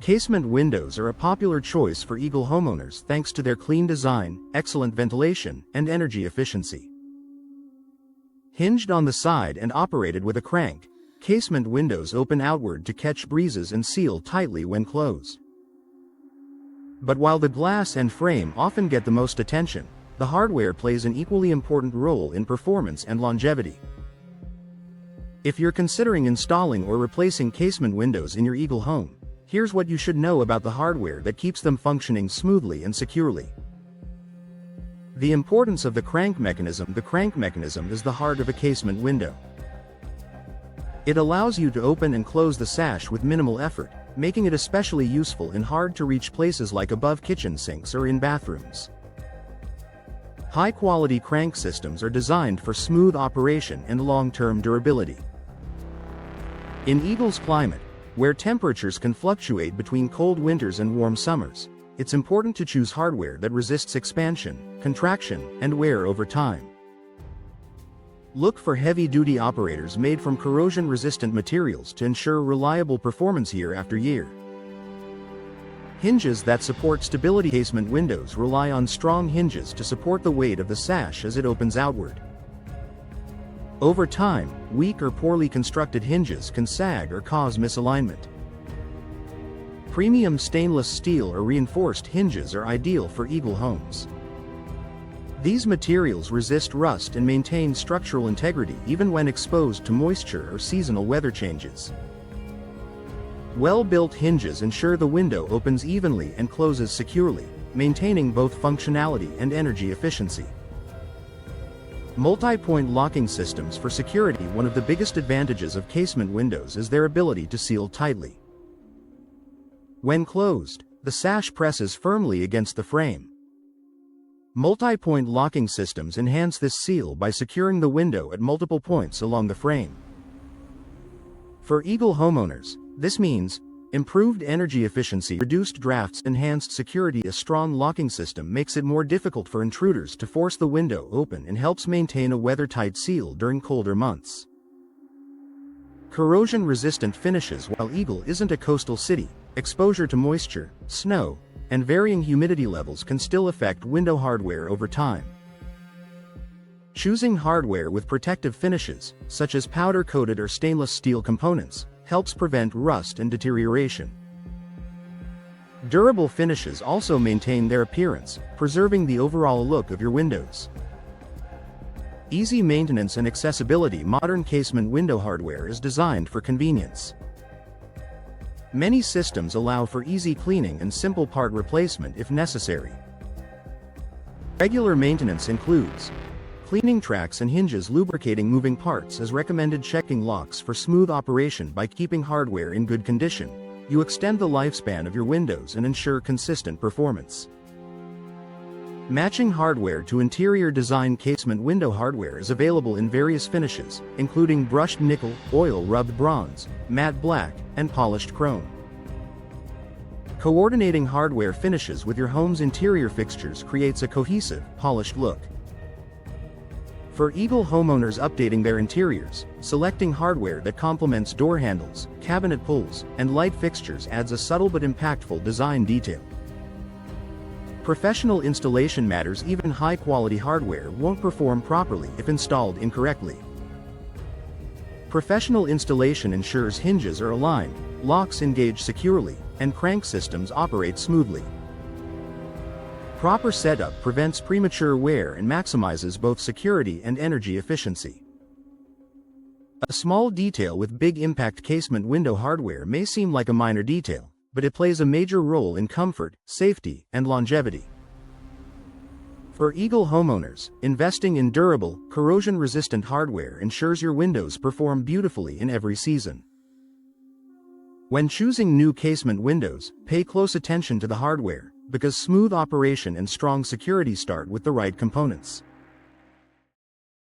Casement windows are a popular choice for Eagle homeowners thanks to their clean design, excellent ventilation, and energy efficiency. Hinged on the side and operated with a crank, casement windows open outward to catch breezes and seal tightly when closed. But while the glass and frame often get the most attention, the hardware plays an equally important role in performance and longevity. If you're considering installing or replacing casement windows in your Eagle home, here's what you should know about the hardware that keeps them functioning smoothly and securely. The importance of the crank mechanism. The crank mechanism is the heart of a casement window. It allows you to open and close the sash with minimal effort, making it especially useful in hard-to-reach places like above kitchen sinks or in bathrooms. High-quality crank systems are designed for smooth operation and long-term durability. In Eagle's climate, where temperatures can fluctuate between cold winters and warm summers, it's important to choose hardware that resists expansion, contraction, and wear over time. Look for heavy-duty operators made from corrosion-resistant materials to ensure reliable performance year after year. Hinges that support stability. Casement windows rely on strong hinges to support the weight of the sash as it opens outward. Over time, weak or poorly constructed hinges can sag or cause misalignment. Premium stainless steel or reinforced hinges are ideal for Eagle homes. These materials resist rust and maintain structural integrity even when exposed to moisture or seasonal weather changes. Well-built hinges ensure the window opens evenly and closes securely, maintaining both functionality and energy efficiency. Multi-point locking systems for security. One of the biggest advantages of casement windows is their ability to seal tightly. When closed, the sash presses firmly against the frame. Multi-point locking systems enhance this seal by securing the window at multiple points along the frame. For Eagle homeowners, this means improved energy efficiency, reduced drafts, enhanced security. A strong locking system makes it more difficult for intruders to force the window open and helps maintain a weather-tight seal during colder months. Corrosion-resistant finishes. While Eagle isn't a coastal city, exposure to moisture, snow, and varying humidity levels can still affect window hardware over time. Choosing hardware with protective finishes, such as powder-coated or stainless steel components, helps prevent rust and deterioration. Durable finishes also maintain their appearance, preserving the overall look of your windows. Easy maintenance and accessibility. Modern casement window hardware is designed for convenience. Many systems allow for easy cleaning and simple part replacement if necessary. Regular maintenance includes cleaning tracks and hinges, lubricating moving parts as recommended, checking locks for smooth operation. By keeping hardware in good condition, you extend the lifespan of your windows and ensure consistent performance. Matching hardware to interior design. Casement window hardware is available in various finishes, including brushed nickel, oil-rubbed bronze, matte black, and polished chrome. Coordinating hardware finishes with your home's interior fixtures creates a cohesive, polished look. For Eagle homeowners updating their interiors, selecting hardware that complements door handles, cabinet pulls, and light fixtures adds a subtle but impactful design detail. Professional installation matters. Even high-quality hardware won't perform properly if installed incorrectly. Professional installation ensures hinges are aligned, locks engage securely, and crank systems operate smoothly. Proper setup prevents premature wear and maximizes both security and energy efficiency. A small detail with big impact. Casement window hardware may seem like a minor detail, but it plays a major role in comfort, safety, and longevity. For Eagle homeowners, investing in durable, corrosion-resistant hardware ensures your windows perform beautifully in every season. When choosing new casement windows, pay close attention to the hardware, because smooth operation and strong security start with the right components.